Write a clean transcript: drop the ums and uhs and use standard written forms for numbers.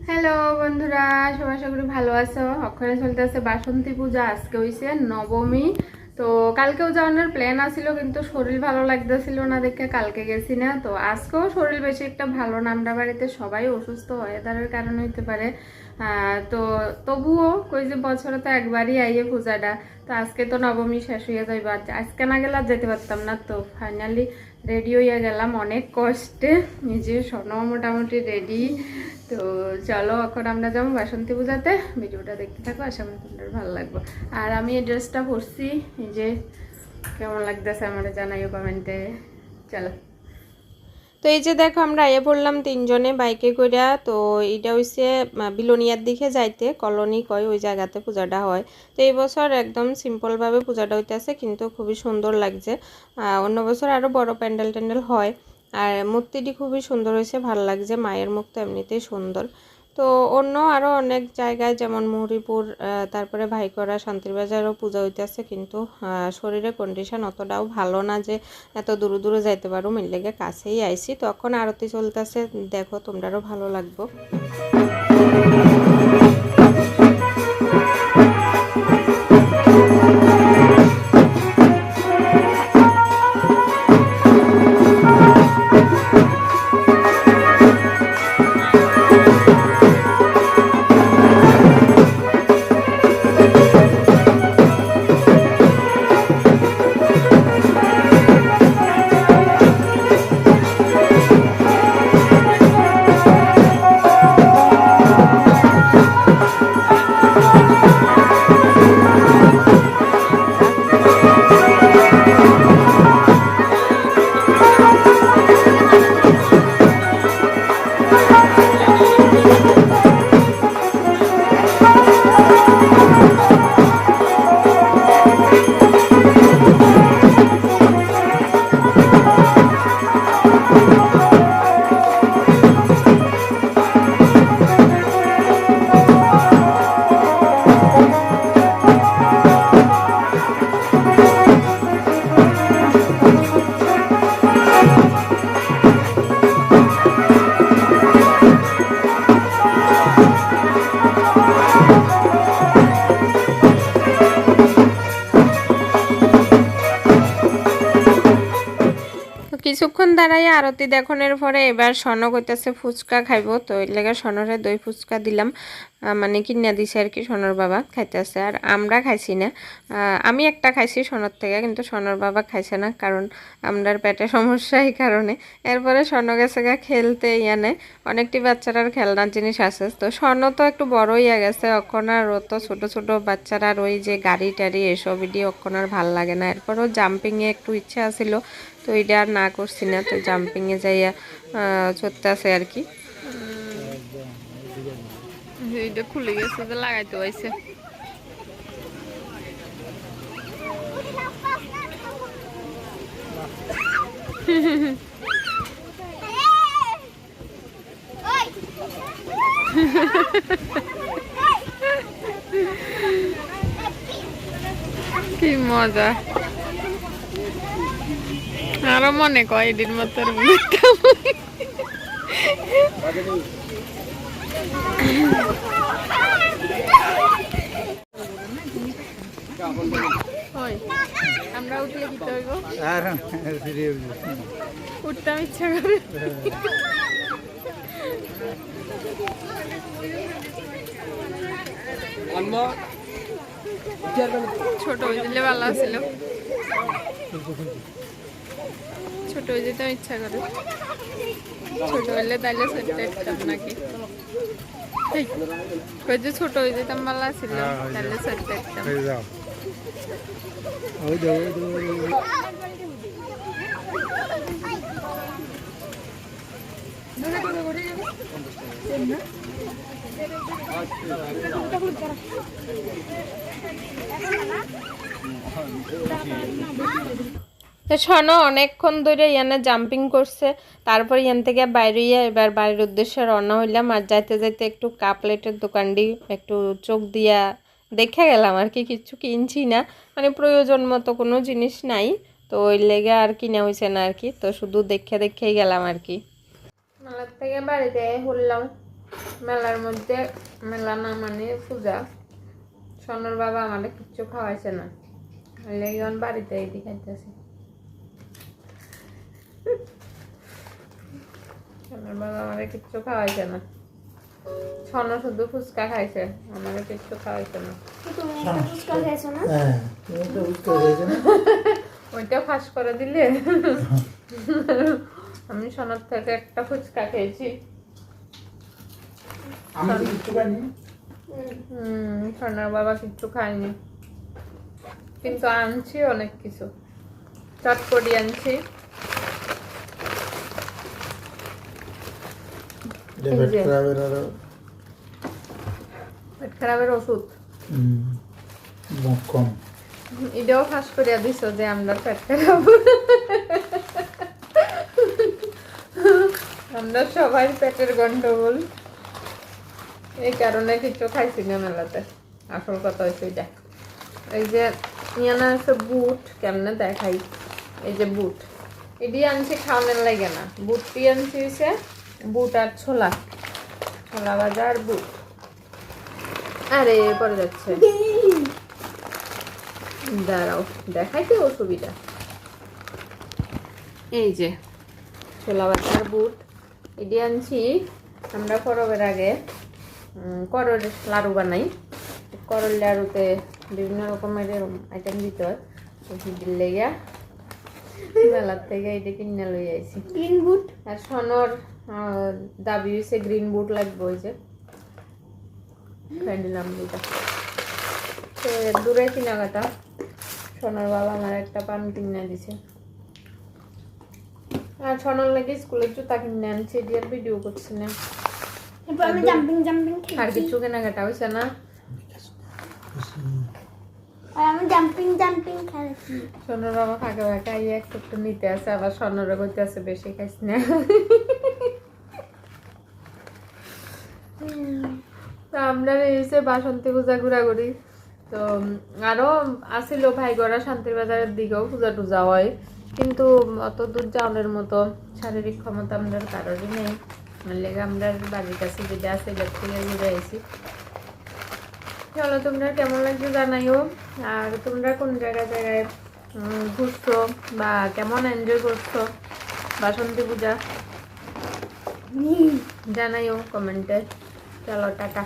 Hello বন্ধুরা, সবাই আশা করি ভালো আছো। ওখানে চলতেছে বাসন্তী পূজা, আজকে হইছে নবমী। তো কালকেও যাওয়ার প্ল্যান আছিল, কিন্তু শরীর ভালো লাগতেছিল না দেখে কালকে গেছি না। তো আজকেও শরীর বেশি একটা ভালো না, আমরা বাড়িতে সবাই অসুস্থ, ওয়েদারের কারণে হইতে পারে। তো তবুও কই যে বছরে তো একবারই আইয়ে পূজাটা। তো আজকে তো নবমী শেষ হইয়া যাইবা, আজকে না গেলে আর যেতে পারতাম না। তো ফাইনালি রেডি হইয়া গেলাম অনেক কষ্টে, নিজে সোনো মোটামুটি রেডি। তো চলো এখন আমরা যাবো বাসন্তী পূজাতে, ভিডিওটা দেখতে থাকো, আশা করি তোমাদের ভালো লাগবে। আর আমি এই ড্রেসটা পরছি, এই যে কেমন লাগতেছে আমার জানাইও কমেন্টে। চলো, তো এই যে দেখো আমরা আইয়া পড়লাম তিনজনে বাইকে কইরা। তো এইটা হইছে বিলোনিয়ার দিকে যাইতে, কলোনি কয় ওই জায়গাতে পূজাটা হয়। তো এই বছর একদম সিম্পলভাবে পূজাটা হইতেছে, কিন্তু খুবই সুন্দর লাগছে। অন্য বছর আরও বড় প্যান্ডেল ট্যান্ডেল হয়। আর মূর্তিটি খুবই সুন্দর হয়েছে, ভালো লাগছে, মায়ের মুখ তো এমনিতেই সুন্দর। তো অন্য আরও অনেক জায়গায় যেমন মুহুরীপুর, তারপরে ভাইকরা, শান্তির বাজারও পূজা হইতেছে, কিন্তু শরীরের কন্ডিশন অতটাও ভালো না যে এত দূরে দূরে যাইতে পারো। মিললেগে কাছেই আইছি, তখন আরতি চলতেছে, দেখো তোমরাও ভালো লাগবো। কিছুক্ষণ দাঁড়াইয়া আরতি দেখনের পরে এবার সনক হইতেছে ফুচকা খাইব। তো এর লেগে সনরে দই ফুচকা দিলাম, মানে কিনা দিছে আর কি। সনর বাবা খাইতেছে আর আমরা খাইছি না। আমি একটা খাইছি সনর থেকে, কিন্তু সনর বাবা খাইছে না, কারণ আমরার পেটে সমস্যা, এই কারণে। এরপরে স্বর্ণ গেছে গা খেলতে, ইয়ানে অনেকটি বাচ্চারার খেলনার জিনিস আছে। তো স্বর্ণ তো একটু বড় হইয়া গেছে, অখন আর ও তো ছোট ছোট বাচ্চারার ওই যে গাড়ি টাড়ি এসব ভিডিও অখন আর ভাল লাগে না। এরপরও জাম্পিংয়ে একটু ইচ্ছা আছিল, তো এটা আর না করছি না। তো জাম্পিংয়ে যাইয়া চড়তে আছে আর কি। এটা খুলে গেছে, তো লাগাইতে হয়েছে। কি মজা, আরো মনে কয় এদিন মতো আমরা উঠলে দিতে হইব, উঠতাম ইচ্ছা করে। ছোট হয়ে দিলে ভালো ছিল, ছোট হয়ে যেতাম ইচ্ছা করে। ছোট হইলে তাইলে ছোট একদম নাকি কই যে ছোট হয়ে যেতাম ভালো ছিল, তাইলে ছোট একদম। শোনো, অনেকক্ষণ ধরে ইয়ানে জাম্পিং করছে, তারপর ইয়ান থেকে বাইরে এবার বাড়ির উদ্দেশ্যে রওনা হইলাম। আর যাইতে যাইতে একটু কাপ প্লেটের দোকানটি একটু চোখ দিয়া দেখে গেলাম আর কি, কিচ্ছু কিনছি না, মানে প্রয়োজন মতো কোনো জিনিস নাই। তো ওই লেগে আর কিনা হয়েছে না আর কি, তো শুধু দেখে দেখেই গেলাম আর কি। মেলার থেকে বাড়িতে হলাম, মেলার মধ্যে মেলা না মানে পূজা সোনার বাবা আমাদের কিচ্ছু খাওয়াইছে না লেগন বাড়িতে এটি খাইতেছে সোনার বাবা আমাদের কিচ্ছু খাওয়াইছে না সোনা শুধু ফুচকা খাইছে আমাদের কিচ্ছু খাওয়াইছে না ওইটা ফাঁস করে দিলে আমি সোনার থেকে একটা ফুচকা খেয়েছি সোনার বাবা কিচ্ছু খায়নি কিন্তু আনছি অনেক কিছু চটপটি আনছি পেট খারাপের ওষুধ এটাও ফাঁস করিয়া দিছ যে আমরা পেট খারাপ আমরা সবাই পেটের গন্ডগোল এই কারণে কিছু খাইছি না মেলাতে আসল কথা হচ্ছে এটা এই যে ইয়ানা আছে বুট কেমনে দেখাই এই যে বুট এটি আনছি খাওয়ানোর লাগে না বুটটি আনছি হচ্ছে বুট আর ছোলা ছোলা ভাজা আর বুট আরে পরে যাচ্ছে দাঁড়াও দেখাইতে অসুবিধা এই যে ছোলা ভাজা আর বুট এটি আনছি আমরা পরবের আগে করল লাড়ু বানাই করল লাড়ুতে বিভিন্ন রকমের আইটেম দিতে হয় লেগে মেলার থেকে এটা কিনে লই আইছি গ্রিন বুট আর সোনর দাবি হয়েছে গ্রিন বুট লাগবে ওই যে খাই দিলাম দুইটা তো দূরে কেনাকাটা সোনার বাবা আমার একটা পান কিনে দিছে আর সোনার লাগে স্কুলের জুতা কিনে আনছি এটার ভিডিও করছি না আর কিছু কেনাকাটা হয়েছে না আমি জাম্পিং খেলছি সোনার বাবা ফাঁকা ফাঁকা একটু নিতে আছে আবার সোনারা করতে আছে বেশি খাইস না তো আমরা এসে বাসন্তী পূজা ঘোরাঘুরি তো আরো আসিল ভাই গড়া শান্তির বাজারের দিকেও পূজা টুজা হয় কিন্তু অত দূর যাওয়ার মতো শারীরিক ক্ষমতা আমাদের কারোরই নেই লেগে আমরা বাড়ির কাছে যেটা আছে এটার থেকে ঘুরে আসি চলো তোমরা কেমন লাগছে জানাইও আর তোমরা কোন জায়গায় ঘুরছো বা কেমন এনজয় করছো বাসন্তী পূজা জানাইও কমেন্টে চলো টাটা